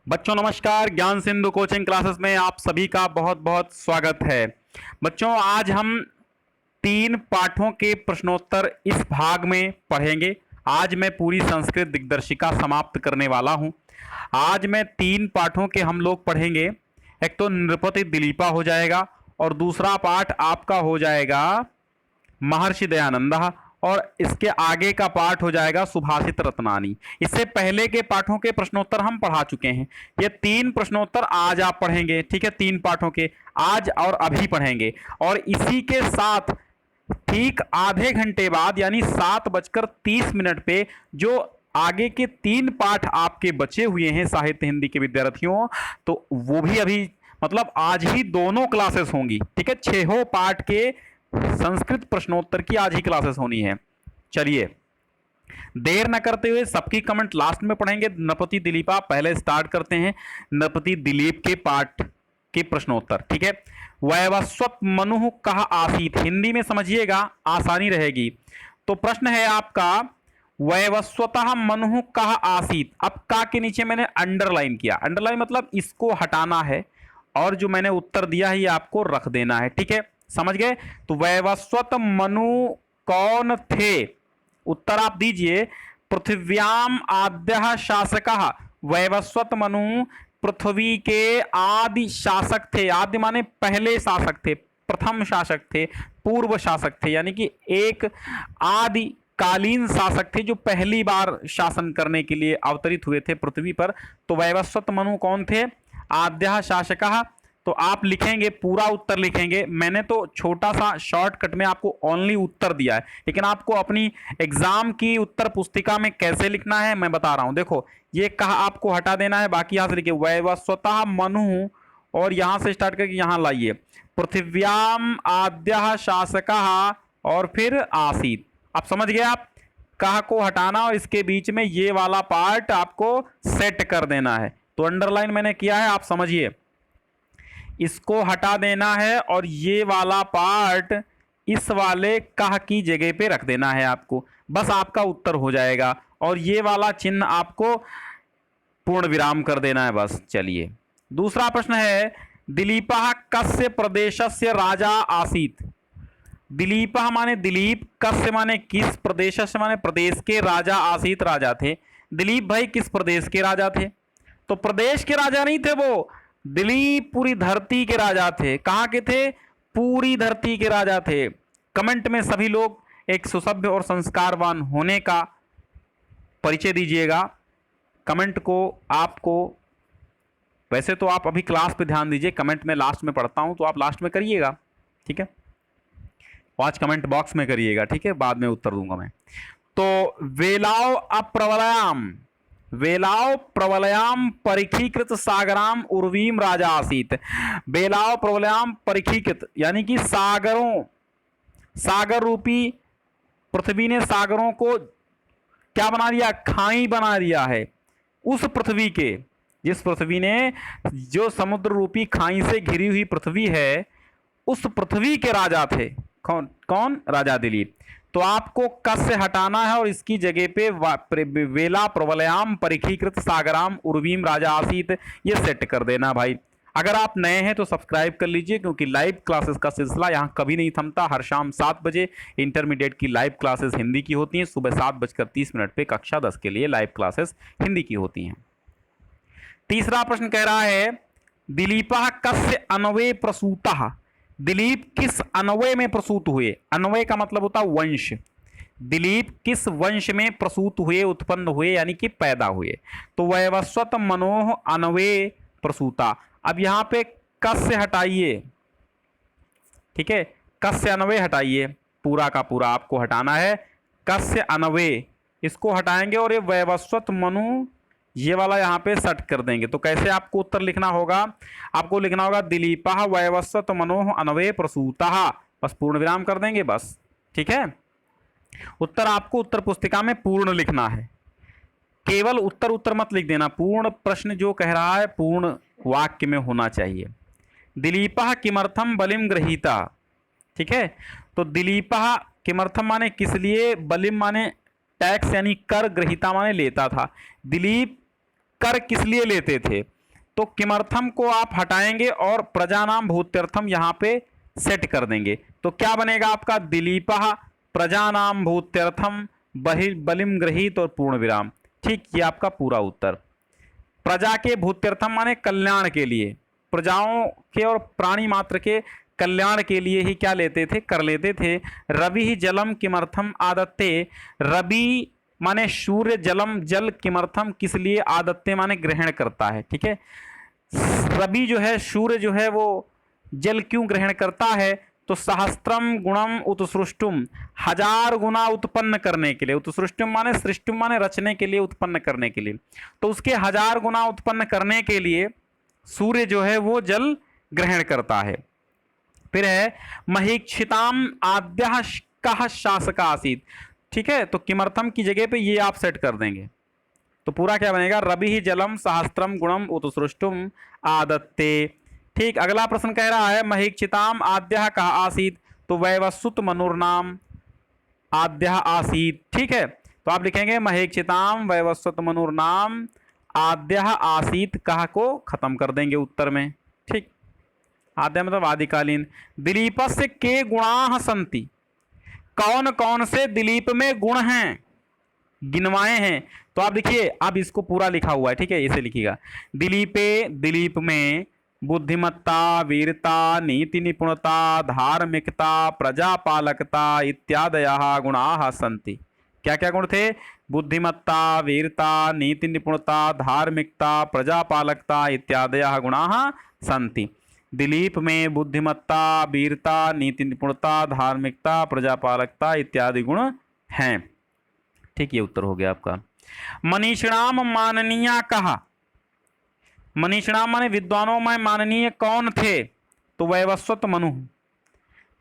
बच्चों नमस्कार। ज्ञान सिंधु कोचिंग क्लासेस में आप सभी का बहुत बहुत स्वागत है। बच्चों आज हम 3 पाठों के प्रश्नोत्तर इस भाग में पढ़ेंगे। आज मैं पूरी संस्कृत दिग्दर्शिका समाप्त करने वाला हूं। आज मैं 3 पाठों के हम लोग पढ़ेंगे। एक तो नृपति दिलीपा हो जाएगा और दूसरा पाठ आपका हो जाएगा महर्षि दयानंद और इसके आगे का पाठ हो जाएगा सुभाषित रत्नानी। इससे पहले के पाठों के प्रश्नोत्तर हम पढ़ा चुके हैं। ये 3 प्रश्नोत्तर आज आप पढ़ेंगे, ठीक है। 3 पाठों के आज और अभी पढ़ेंगे और इसी के साथ ठीक आधे घंटे बाद यानी 7:30 पे जो आगे के 3 पाठ आपके बचे हुए हैं साहित्य हिंदी के विद्यार्थियों, तो वो भी अभी मतलब आज ही दोनों क्लासेस होंगी, ठीक है। 6 पाठ के संस्कृत प्रश्नोत्तर की आज ही क्लासेस होनी है। चलिए देर न करते हुए सबकी कमेंट लास्ट में पढ़ेंगे। नृपति दिलीपा पहले स्टार्ट करते हैं। नृपति दिलीप के पाठ के प्रश्नोत्तर, ठीक है। वैवस्वत मनु कहा आसीत, हिंदी में समझिएगा, आसानी रहेगी। तो प्रश्न है आपका वैवस्वतः मनु कहा आसीत। अब का के नीचे मैंने अंडरलाइन किया। अंडरलाइन मतलब इसको हटाना है और जो मैंने उत्तर दिया है ये आपको रख देना है, ठीक है। समझ गए। तो वैवस्वत मनु कौन थे? उत्तर आप दीजिए। पृथिव्याम आद्य शासकः। वैवस्वत मनु पृथ्वी के आदि शासक थे। आदि माने पहले शासक थे, प्रथम शासक थे, पूर्व शासक थे, यानी कि एक आदि कालीन शासक थे जो पहली बार शासन करने के लिए अवतरित हुए थे पृथ्वी पर। तो वैवस्वत मनु कौन थे? आद्य शासकः। तो आप लिखेंगे, पूरा उत्तर लिखेंगे। मैंने तो छोटा सा शॉर्टकट में आपको ओनली उत्तर दिया है, लेकिन आपको अपनी एग्जाम की उत्तर पुस्तिका में कैसे लिखना है मैं बता रहा हूं। देखो ये कहा आपको हटा देना है, बाकी यहां से लिखिए वैवस्वतः मनु और यहां से स्टार्ट करके यहां लाइए पृथिव्याम आद्य शासकः और फिर आसीत। आप समझ गए। आप कहा को हटाना और इसके बीच में ये वाला पार्ट आपको सेट कर देना है। तो अंडरलाइन मैंने किया है, आप समझिए। इसको हटा देना है और ये वाला पार्ट इस वाले कह की जगह पे रख देना है आपको। बस आपका उत्तर हो जाएगा और ये वाला चिन्ह आपको पूर्ण विराम कर देना है बस। चलिए दूसरा प्रश्न है दिलीपः कस्य प्रदेशस्य राजा आसीत। दिलीपः माने दिलीप, कस्य माने किस, प्रदेशस्य माने प्रदेश के, राजा आसीत राजा थे। दिलीप भाई किस प्रदेश के राजा थे? तो प्रदेश के राजा नहीं थे वो, दिलीप पूरी धरती के राजा थे। कहाँ के थे? पूरी धरती के राजा थे। कमेंट में सभी लोग एक सुसभ्य और संस्कारवान होने का परिचय दीजिएगा। कमेंट को आपको, वैसे तो आप अभी क्लास पे ध्यान दीजिए, कमेंट में लास्ट में पढ़ता हूं तो आप लास्ट में करिएगा, ठीक है। आज कमेंट बॉक्स में करिएगा, ठीक है, बाद में उत्तर दूंगा मैं। तो वेलाओ अप्रवलयाम, वेलाओ प्रवलयाम परिखीकृत सागराम उर्वीम राजा आसीत। बेलाओ प्रवलयाम परिखीकृत यानी कि सागरों, सागर रूपी पृथ्वी ने सागरों को क्या बना दिया? खाई बना दिया है। उस पृथ्वी के, जिस पृथ्वी ने, जो समुद्र रूपी खाई से घिरी हुई पृथ्वी है, उस पृथ्वी के राजा थे। कौन कौन? राजा दिलीप। तो आपको कस से हटाना है और इसकी जगह पे वेला प्रवलयाम परिखीकृत सागराम उर्वीम राजा आसीत ये सेट कर देना भाई। अगर आप नए हैं तो सब्सक्राइब कर लीजिए, क्योंकि लाइव क्लासेस का सिलसिला यहाँ कभी नहीं थमता। हर शाम 7 बजे इंटरमीडिएट की लाइव क्लासेस हिंदी की होती हैं। सुबह 7:30 पे कक्षा 10 के लिए लाइव क्लासेस हिंदी की होती हैं। तीसरा प्रश्न कह रहा है दिलीपः कस्य अन्वये प्रसूतः। दिलीप किस अन्वय में प्रसूत हुए? अन्वय का मतलब होता है वंश। दिलीप किस वंश में प्रसूत हुए, उत्पन्न हुए, यानी कि पैदा हुए? तो वैवस्वत मनोह अन्वय प्रसूता। अब यहां पे कस से हटाइए, ठीक है, कस से अन्वय हटाइए, पूरा का पूरा आपको हटाना है। कस से अन्वय इसको हटाएंगे और ये वैवस्वत मनु ये वाला यहाँ पे सेट कर देंगे। तो कैसे आपको उत्तर लिखना होगा? आपको लिखना होगा दिलीपः वैवस्वत मनोह अन्वये प्रसूतः, बस पूर्ण विराम कर देंगे बस, ठीक है। उत्तर आपको उत्तर पुस्तिका में पूर्ण लिखना है, केवल उत्तर उत्तर मत लिख देना। पूर्ण प्रश्न जो कह रहा है पूर्ण वाक्य में होना चाहिए। दिलीपः किमर्थम बलिम गृहीता, ठीक है। तो दिलीपः किमर्थम माने किस लिए, बलिम माने टैक्स यानी कर, गृहीता माने लेता था। दिलीप कर किस लिए लेते थे, तो किमर्थम को आप हटाएंगे और प्रजानाम भूत्यर्थम यहाँ पे सेट कर देंगे। तो क्या बनेगा आपका, दिलीपः प्रजानाम भूत्यर्थम बलिम गृहीत और पूर्ण विराम। ठीक, ये आपका पूरा उत्तर। प्रजा के भूत्यर्थम माने कल्याण के लिए, प्रजाओं के और प्राणी मात्र के कल्याण के लिए ही क्या लेते थे, कर लेते थे। रवि ही जलम किमर्थम आदत्ते, रवि माने सूर्य, जलम जल, किमर्थम किस लिए, आदत्ते माने ग्रहण करता है। ठीक है, रवि जो है, सूर्य जो है वो जल क्यों ग्रहण करता है, तो सहस्त्रम गुणम उत्सृष्टुम, 1000 गुना उत्पन्न करने के लिए, उत्सृष्टुम माने सृष्टुम माने रचने के लिए, उत्पन्न करने के लिए, तो उसके 1000 गुना उत्पन्न करने के लिए सूर्य जो है वो जल ग्रहण करता है। फिर है महीक्षिताम आद्यः कः शासक आसीत। ठीक है, तो किमर्थम की जगह पे ये आप सेट कर देंगे, तो पूरा क्या बनेगा, रवि ही जलम सहस्त्रम गुणम उत्सृष्टुम आदत्ते। ठीक, अगला प्रश्न कह रहा है महीक्षिताम आद्यः कः आसीत, तो वैवस्वत मनुर्नाम आद्यः आसीत। ठीक है, तो आप लिखेंगे महीक्षिताम वैवस्वत मनुर्नाम आद्यः आसीत, कः को खत्म कर देंगे उत्तर में। ठीक, आद्य मतलब आदिकालीन। दिलीपस्य के गुणाः सन्ति, कौन कौन से दिलीप में गुण हैं, गिनवाए हैं। तो आप देखिए, अब इसको पूरा लिखा हुआ है। ठीक है, इसे लिखिएगा, दिलीपे, दिलीप में बुद्धिमत्ता, वीरता, नीति निपुणता, धार्मिकता, प्रजापालकता इत्यादयः गुणाः सन्ति। क्या क्या गुण थे, बुद्धिमत्ता, वीरता, नीति निपुणता, धार्मिकता, प्रजापालकता इत्यादयः गुणाः सन्ति। दिलीप में बुद्धिमत्ता, वीरता, नीति निपुणता, धार्मिकता, प्रजापालकता इत्यादि गुण हैं। ठीक, ये उत्तर हो गया आपका। मनीषिणाम माननीय कहा, मनीषिणाम माने विद्वानों में माननीय कौन थे, तो वैवस्वत मनु,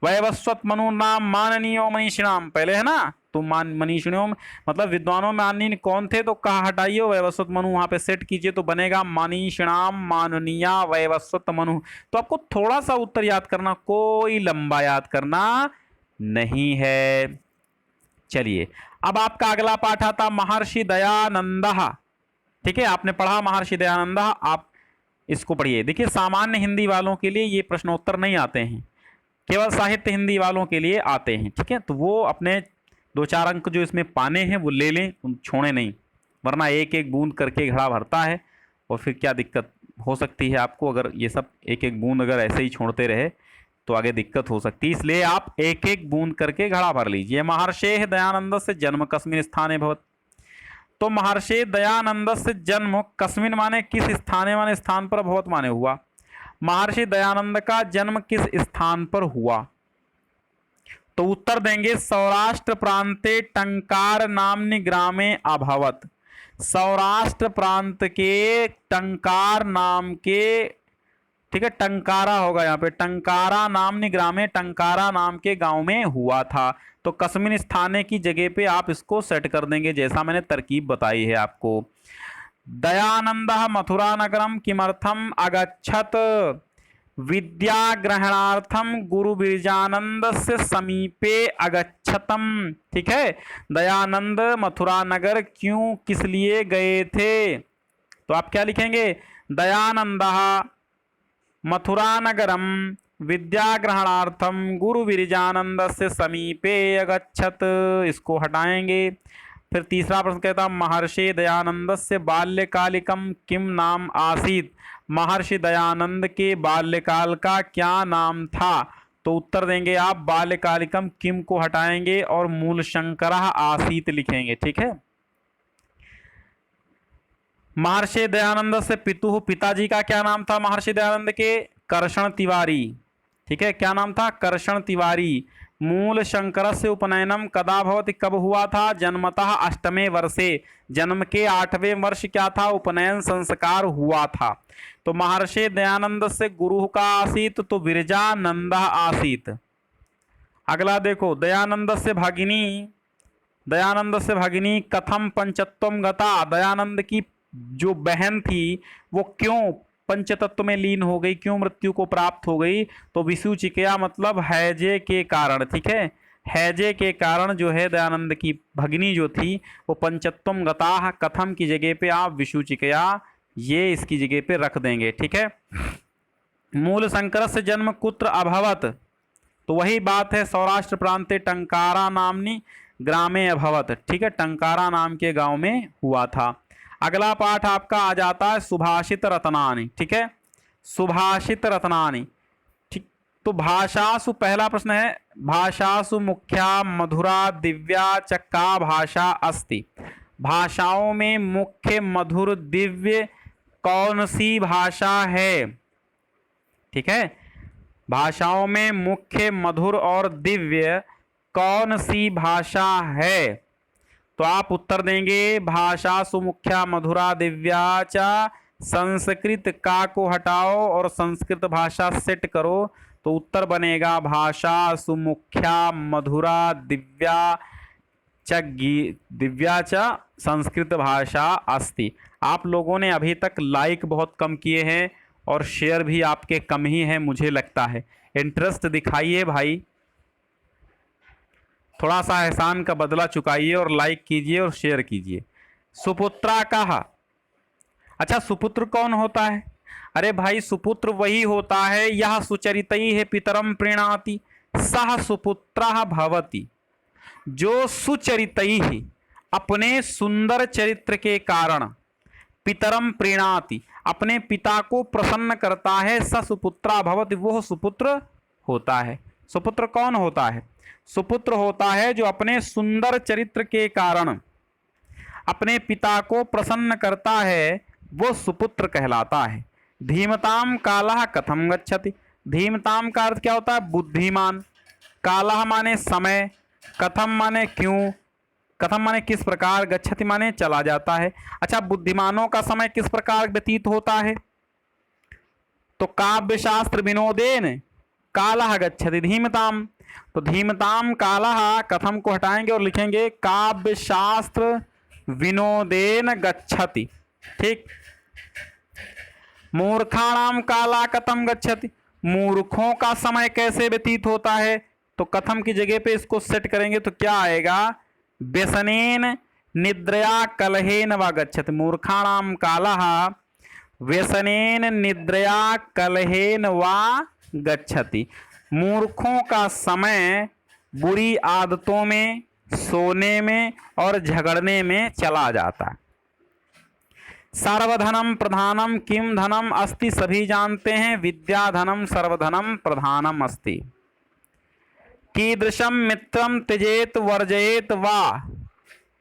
वैवस्वत मनु नाम माननीयो मनीषिणाम, पहले है ना, तो मनीषिणों मतलब विद्वानों में माननीय कौन थे, तो कहा हटाइए वैवस्वत मनु वहां पे सेट कीजिए, तो बनेगा मनीषिणाम माननीय वैवस्वत मनु। तो आपको थोड़ा सा उत्तर याद करना, कोई लंबा याद करना नहीं है। चलिए, अब आपका अगला पाठ आता महर्षि दयानंदः। ठीक है, आपने पढ़ा महर्षि दयानंदः, आप इसको पढ़िए। देखिए, सामान्य हिंदी वालों के लिए ये प्रश्नोत्तर नहीं आते हैं, केवल साहित्य हिंदी वालों के लिए आते हैं। ठीक है, तो वो अपने 2-4 अंक जो इसमें पाने हैं वो ले लें, छोड़े नहीं, वरना एक एक बूंद करके घड़ा भरता है और फिर क्या दिक्कत हो सकती है आपको, अगर ये सब एक एक बूंद अगर ऐसे ही छोड़ते रहे तो आगे दिक्कत हो सकती है। इसलिए आप एक एक बूंद करके घड़ा भर लीजिए। महर्षेः दयानंदस्य जन्म कस्मिन् स्थाने भवत्, तो महर्षि दयानंदस्य जन्म कस्मिन् माने किस स्थाने माने स्थान पर, भवत् माने हुआ। महर्षि दयानंद का जन्म किस स्थान पर हुआ, तो उत्तर देंगे सौराष्ट्र प्रांते टंकार नामनि ग्रामे अभवत। सौराष्ट्र प्रांत के टंकार नाम के, ठीक है, टंकारा होगा यहाँ पे, टंकारा नामनि ग्रामे, टंकारा नाम के गांव में हुआ था। तो कस्मिन स्थाने की जगह पे आप इसको सेट कर देंगे, जैसा मैंने तरकीब बताई है आपको। दयानंदः मथुरा नगरम किमर्थम अगच्छत, विद्या ग्रहणार्थम गुरु बिरजानंदस्य समीपे अगच्छतम। ठीक है, दयानंद मथुरा नगर क्यों, किस लिए गए थे, तो आप क्या लिखेंगे, दयानंदः मथुरा नगरम विद्या ग्रहणार्थम गुरु बिरजानंदस्य समीपे अगच्छत, इसको हटाएंगे। फिर तीसरा प्रश्न कहता महर्षि दयानंदस्य बाल्यकालिकम किम नाम आसीत, महर्षि दयानंद के बाल्यकाल का क्या नाम था, तो उत्तर देंगे आप बाल्यकालिकम किम को हटाएंगे और मूल शंकरः आसीत लिखेंगे। ठीक है, महर्षि दयानंद से पितुः, पिताजी का क्या नाम था महर्षि दयानंद के, कर्षण तिवारी। ठीक है, क्या नाम था, कर्षण तिवारी। मूल शंकरस्य उपनयनम कदा भवति, कब हुआ था, जन्मतः 8वें वर्षे, जन्म के 8वें वर्ष क्या था, उपनयन संस्कार हुआ था। तो महर्षि दयानंद से गुरु का आसीत, तो विरजानंद आसीत। अगला देखो, दयानंद से भगिनी कथम पंचत्वम गता, दयानंद की जो बहन थी वो क्यों पंचतत्व में लीन हो गई, क्यों मृत्यु को प्राप्त हो गई, तो विषुचिकया मतलब हैजे के कारण। ठीक है, हैजे के कारण जो है दयानंद की भगिनी जो थी वो पंचत्वम गता, कथम की जगह पे आप विषुचिकया ये इसकी जगह पे रख देंगे, ठीक है। मूल संकरस्य जन्म कुत्र अभवत, तो वही बात है, सौराष्ट्र प्रांते टंकारा नामनी ग्रामे अभवत, ठीक है, टंकारा नाम के गांव में हुआ था। अगला पाठ आपका आ जाता है सुभाषित रत्नानि, ठीक है, सुभाषित रत्नानि, ठीक। तो भाषासु, पहला प्रश्न है, भाषासु मुख्या मधुरा दिव्या च का भाषा अस्ति, भाषाओं में मुख्य मधुर दिव्य कौन सी भाषा है, ठीक है, भाषाओं में मुख्य मधुर और दिव्य कौन सी भाषा है। तो आप उत्तर देंगे भाषा सुमुख्या मधुरा दिव्या च, संस्कृत का को हटाओ और संस्कृत भाषा सेट करो, तो उत्तर बनेगा भाषा सुमुख्या मधुरा दिव्या च संस्कृत भाषा अस्ति। आप लोगों ने अभी तक लाइक बहुत कम किए हैं और शेयर भी आपके कम ही हैं, मुझे लगता है। इंटरेस्ट दिखाइए भाई, थोड़ा सा एहसान का बदला चुकाइए और लाइक कीजिए और शेयर कीजिए। सुपुत्रा कहा, अच्छा सुपुत्र कौन होता है? अरे भाई सुपुत्र वही होता है, यह सुचरितई है पितरम प्रीणाति सह सुपुत्रः भवति, जो सुचरितई ही अपने सुंदर चरित्र के कारण पितरम प्रीणाति अपने पिता को प्रसन्न करता है, स सुपुत्रा भवति वह सुपुत्र होता है। सुपुत्र कौन होता है? सुपुत्र होता है जो अपने सुंदर चरित्र के कारण अपने पिता को प्रसन्न करता है, वो सुपुत्र कहलाता है। धीमताम कालः कथम गच्छति, धीमताम का अर्थ क्या होता है? बुद्धिमान। कालः माने समय, कथम माने क्यों, कथम माने किस प्रकार, गच्छति माने चला जाता है। अच्छा बुद्धिमानों का समय किस प्रकार व्यतीत होता है? तो काव्य शास्त्र विनोदेन कालः गच्छति धीमताम, तो धीमताम कालः कथम को हटाएंगे और लिखेंगे काव्य शास्त्र विनोदेन गच्छति, ठीक। मूर्खाणाम काला कथम गच्छति, मूर्खों का समय कैसे व्यतीत होता है? तो कथम की जगह पे इसको सेट करेंगे तो क्या आएगा? व्यसनेन निद्रया कलहेन वा गच्छति, मूर्खाणाम कालः व्यसनेन निद्रया कलहेन वा गच्छति, मूर्खों का समय बुरी आदतों में, सोने में और झगड़ने में चला जाता है। सर्वधनम प्रधानम किम धनम अस्ति, सभी जानते हैं विद्याधनम सर्वधनम प्रधानम अस्ति। कीदृशम मित्रम त्यजेत वर्जयेत वा,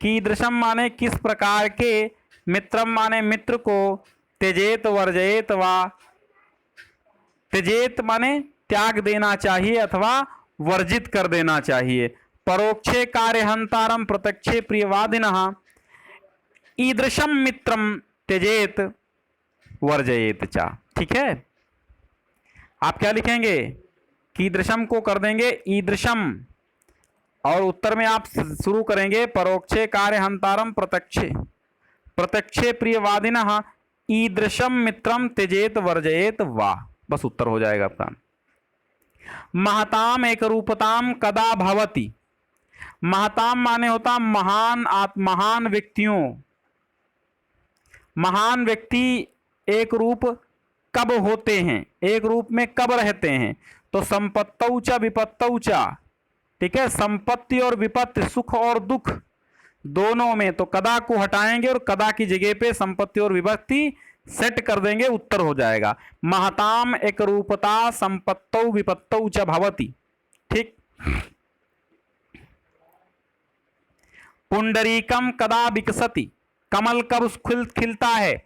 कीदृशम माने किस प्रकार के, मित्रम माने मित्र को, त्यजेत वर्जयेत वा, त्यजेत माने त्याग देना चाहिए अथवा वर्जित कर देना चाहिए। परोक्षे कार्यहंतारम प्रत्यक्षे प्रियवादिनः, ईदृशम मित्रम त्यजेत वर्जयेत चा, ठीक है। आप क्या लिखेंगे? कीदृशम को कर देंगे ईदृशम और उत्तर में आप शुरू करेंगे परोक्षे कार्यहंतारम प्रत्यक्षे, प्रत्यक्षे प्रियवादिनः ईदृशम मित्रम त्यजेत वर्जयेत वा, बस उत्तर हो जाएगा आपका। महताम एक रूपताम कदा भवति, महताम माने होता महान, महान व्यक्तियों, महान व्यक्ति एक रूप कब होते हैं, एक रूप में कब रहते हैं? तो संपत्तौ च विपत्तौ च, ठीक है, संपत्ति और विपत्ति, सुख और दुख दोनों में। तो कदा को हटाएंगे और कदा की जगह पे संपत्ति और विपत्ति सेट कर देंगे, उत्तर हो जाएगा महताम एक रूपता संपत्तौ विपत्तौ च भवति, ठीक। पुंडरीकम कदा विकसति, कमल कब खिलता है?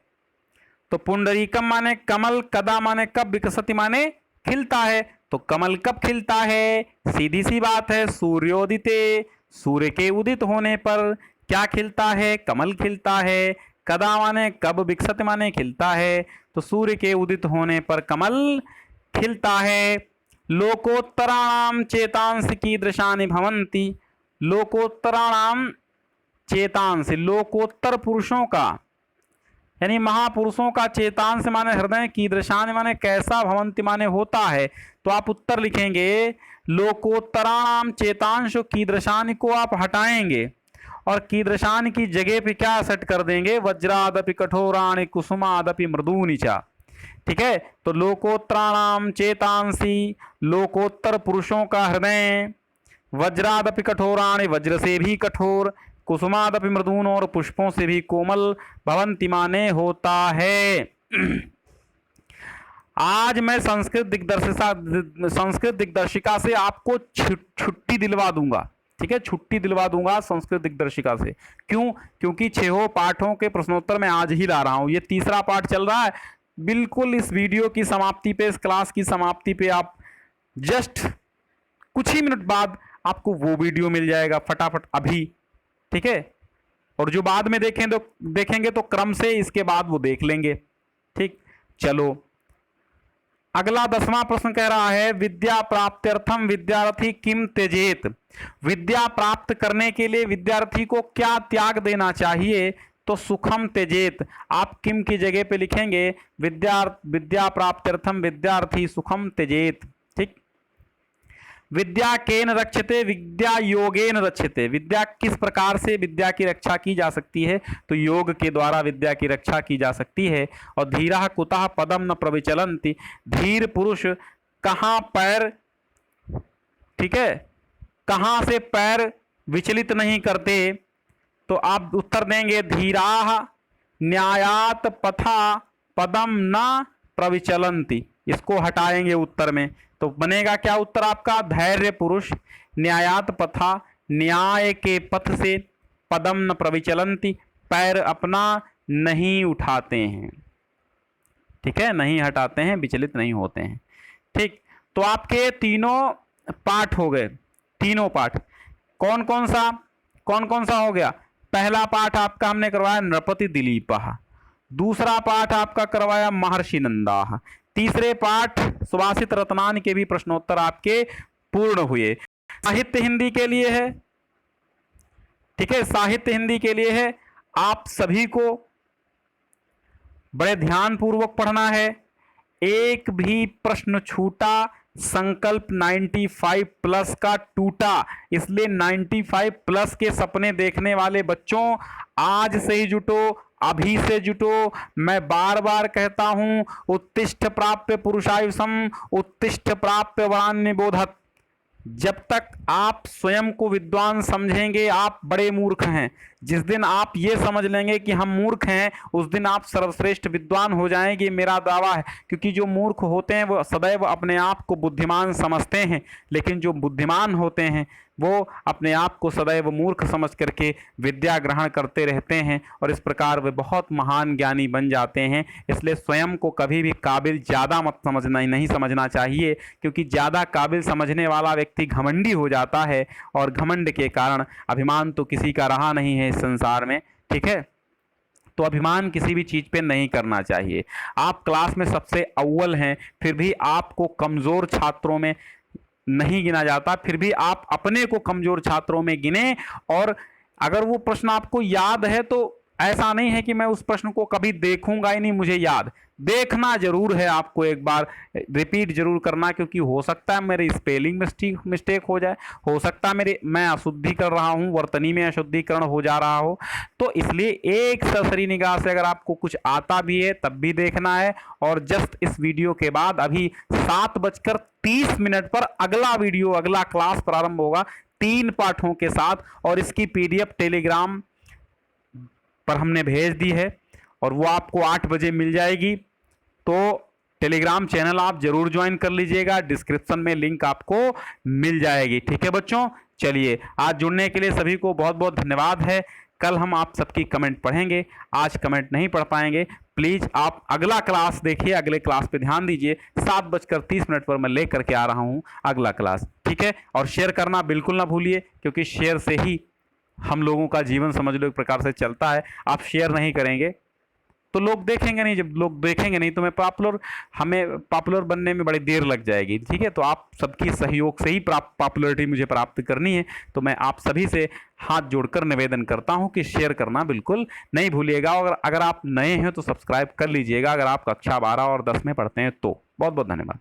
तो पुंडरीकम माने कमल, कदा माने कब, विकसति माने खिलता है। तो कमल कब खिलता है? सीधी सी बात है, सूर्योदिते, सूर्य के उदित होने पर क्या खिलता है? कमल खिलता है। कदा माने कब, विकसति माने खिलता है, तो सूर्य के उदित होने पर कमल खिलता है। लोकोत्तराणाम चेतांसि कीदृशानि भवन्ति, लोकोत्तराणाम चेतांसि, लोकोत्तर पुरुषों का यानी महापुरुषों का, चेतांस माने हृदय, कीदृशानि माने कैसा, भवन्ति माने होता है। तो आप उत्तर लिखेंगे लोकोत्तराणाम चेतांश, कीदृशानि को आप हटाएंगे और कीदृशान की जगह पे क्या सेट कर देंगे, वज्रादपि कठोराणि कुसुमादपि मृदूनि च। ठीक है, तो लोकोत्तराणाम चेतांसी, लोकोत्तर पुरुषों का हृदय, वज्रादपि कठोराणि वज्र से भी कठोर, कुसुमादपि मृदून और पुष्पों से भी कोमल, भवन्ति माने होता है। आज मैं संस्कृत दिग्दर्शिका से आपको छुट्टी दिलवा दूंगा। ठीक है, छुट्टी दिलवा दूंगा संस्कृत दिग्दर्शिका से। क्यों? क्योंकि 6 पाठों के प्रश्नोत्तर मैं आज ही ला रहा हूं। ये तीसरा पाठ चल रहा है। बिल्कुल इस वीडियो की समाप्ति पे, इस क्लास की समाप्ति पे आप जस्ट कुछ ही मिनट बाद आपको वो वीडियो मिल जाएगा फटाफट अभी। ठीक है, और जो बाद में देखेंगे तो क्रम से इसके बाद वो देख लेंगे। ठीक, चलो अगला 10वां प्रश्न कह रहा है, विद्या प्राप्त्यर्थम विद्यार्थी किम त्यजेत। विद्या प्राप्त करने के लिए विद्यार्थी को क्या त्याग देना चाहिए? तो सुखम त्यजेत। आप किम की जगह पे लिखेंगे विद्या प्राप्त्यर्थम विद्यार्थी सुखम त्यजेत। ठीक, विद्या केन रक्षते, विद्या योगेन रक्षते। विद्या किस प्रकार से विद्या की रक्षा की जा सकती है? तो योग के द्वारा विद्या की रक्षा की जा सकती है। और धीरः कुतः पदम न प्रविचलन्ति। धीर पुरुष कहाँ पैर, ठीक है, कहाँ से पैर विचलित नहीं करते? तो आप उत्तर देंगे धीराः न्यायात पथा पदम न प्रविचलन्ति। इसको हटाएंगे उत्तर में, तो बनेगा क्या उत्तर आपका? धैर्य पुरुष न्यायात पथा, न्याय के पथ से, पदम न प्रविचलन्ति, पैर अपना नहीं उठाते हैं। ठीक है, नहीं हटाते हैं, विचलित नहीं होते हैं। ठीक, तो आपके तीनों पाठ हो गए। तीनों पाठ कौन कौन सा हो गया? पहला पाठ आपका हमने करवाया नृपति दिलीपः, दूसरा पाठ आपका करवाया महर्षि नंदाः, तीसरे पाठ सुभाषित रत्नान के भी प्रश्नोत्तर आपके पूर्ण हुए। साहित्य हिंदी के लिए है। ठीक है, साहित्य हिंदी के लिए है। आप सभी को बड़े ध्यान पूर्वक पढ़ना है। एक भी प्रश्न छूटा, संकल्प 95 प्लस का टूटा। इसलिए 95 प्लस के सपने देखने वाले बच्चों आज से ही जुटो, अभी से जुटो। मैं बार बार कहता हूं, उत्तिष्ठ प्राप्य पुरुषायुषम, उत्तिष्ठ प्राप्य वरान्य बोधत। जब तक आप स्वयं को विद्वान समझेंगे आप बड़े मूर्ख हैं। जिस दिन आप ये समझ लेंगे कि हम मूर्ख हैं, उस दिन आप सर्वश्रेष्ठ विद्वान हो जाएंगे, मेरा दावा है। क्योंकि जो मूर्ख होते हैं वो सदैव अपने आप को बुद्धिमान समझते हैं, लेकिन जो बुद्धिमान होते हैं वो अपने आप को सदैव मूर्ख समझ करके विद्या ग्रहण करते रहते हैं, और इस प्रकार वे बहुत महान ज्ञानी बन जाते हैं। इसलिए स्वयं को कभी भी काबिल ज़्यादा मत समझना, नहीं समझना चाहिए, क्योंकि ज़्यादा काबिल समझने वाला व्यक्ति घमंडी हो जाता है, और घमंड के कारण अभिमान तो किसी का रहा नहीं है इस संसार में। ठीक है, तो अभिमान किसी भी चीज़ पे नहीं करना चाहिए। आप क्लास में सबसे अव्वल हैं, फिर भी आपको कमज़ोर छात्रों में नहीं गिना जाता, फिर भी आप अपने को कमजोर छात्रों में गिने। और अगर वो प्रश्न आपको याद है तो ऐसा नहीं है कि मैं उस प्रश्न को कभी देखूंगा ही नहीं, मुझे याद, देखना जरूर है आपको, एक बार रिपीट जरूर करना, क्योंकि हो सकता है मेरी स्पेलिंग मिस्टेक हो जाए, हो सकता है मैं अशुद्धि कर रहा हूँ, वर्तनी में अशुद्धिकरण हो जा रहा हो। तो इसलिए एक सरसरी निगाह से अगर आपको कुछ आता भी है तब भी देखना है। और जस्ट इस वीडियो के बाद अभी 7:30 पर अगला वीडियो, अगला क्लास प्रारंभ होगा 3 पाठों के साथ, और इसकी PDF टेलीग्राम पर हमने भेज दी है, और वो आपको 8 बजे मिल जाएगी। तो टेलीग्राम चैनल आप जरूर ज्वाइन कर लीजिएगा, डिस्क्रिप्शन में लिंक आपको मिल जाएगी। ठीक है बच्चों, चलिए आज जुड़ने के लिए सभी को बहुत बहुत धन्यवाद है। कल हम आप सबकी कमेंट पढ़ेंगे, आज कमेंट नहीं पढ़ पाएंगे। प्लीज़ आप अगला क्लास देखिए, अगले क्लास पे ध्यान दीजिए। 7:30 पर मैं ले करके आ रहा हूँ अगला क्लास। ठीक है, और शेयर करना बिल्कुल ना भूलिए, क्योंकि शेयर से ही हम लोगों का जीवन समझ लो एक प्रकार से चलता है। आप शेयर नहीं करेंगे तो लोग देखेंगे नहीं, जब लोग देखेंगे नहीं तो हमें पॉपुलर बनने में बड़ी देर लग जाएगी। ठीक है, तो आप सबकी सहयोग से ही पॉपुलरिटी मुझे प्राप्त करनी है। तो मैं आप सभी से हाथ जोड़कर निवेदन करता हूं कि शेयर करना बिल्कुल नहीं भूलिएगा। और अगर आप नए हैं तो सब्सक्राइब कर लीजिएगा, अगर आप कक्षा 12 और 10 में पढ़ते हैं तो। बहुत बहुत धन्यवाद।